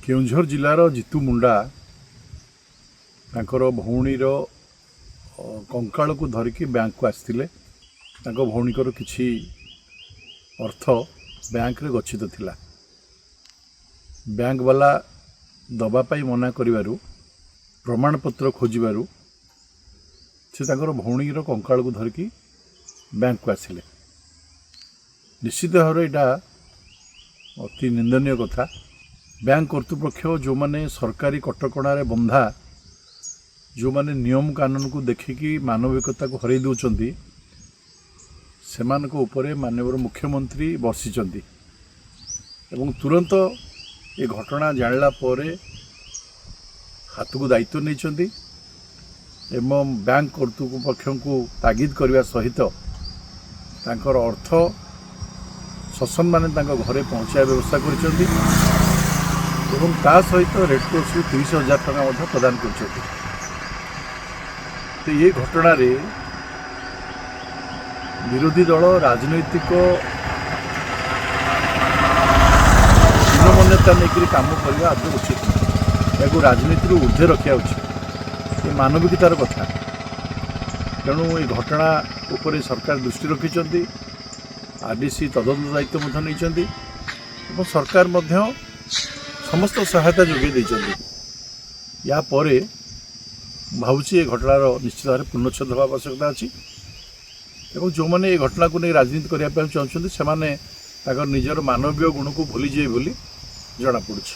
केउंझर जिलार जितू मुंडा तांकर भौणीर कंकाल को धरिकी बैंक को आसते भौणीकर किछि अर्थ बैंक रे गच्छित थिला। बैंक वाला दबापाई मना करिवारु प्रमाणपत्र खोजिबारु से तांकर भौणीर कंकाल को धरिकी बैंक को आसिले। निश्चित भाव यहाँ अति निंदनीय कथा। बैंक कर्तृपक्ष जो माने सरकारी कटकणार बंधा जो माने नियम कानून को देखिकी मानविकता को हरई दौरान से माननीय मुख्यमंत्री बर्षिंट एवं तुरंत ये घटना जानला पर हाथ को दायित्व नहीं एवं बैंक कर्तृपक्ष को तागिद करने सहित तांकर अर्थ ससन माने घरे पहुँचा व्यवस्था कर सहित रेडक्रॉस को 30,000 टका प्रदान कर। तो ये घटना रे विरोधी दल राजनैतिक मनमान्यता नहीं काम करने आदि उचित या राजनीति ऊर्धे रखा उचित। ये मानविकतार कथा। तेणु ये घटना उपरे सरकार दृष्टि रखिंट आरडीसी तदंत दायित्व नहीं सरकार समस्त सहायता जोगे या परे भावुची ये घटनार निश्चित भाव पूर्णच्छेद होगा आवश्यकता अच्छी और जो मैंने ये घटना को नहीं राजनीति करने चाहते से निजर मानवीय गुण को भूली जाए बोली जना पड़ुछि।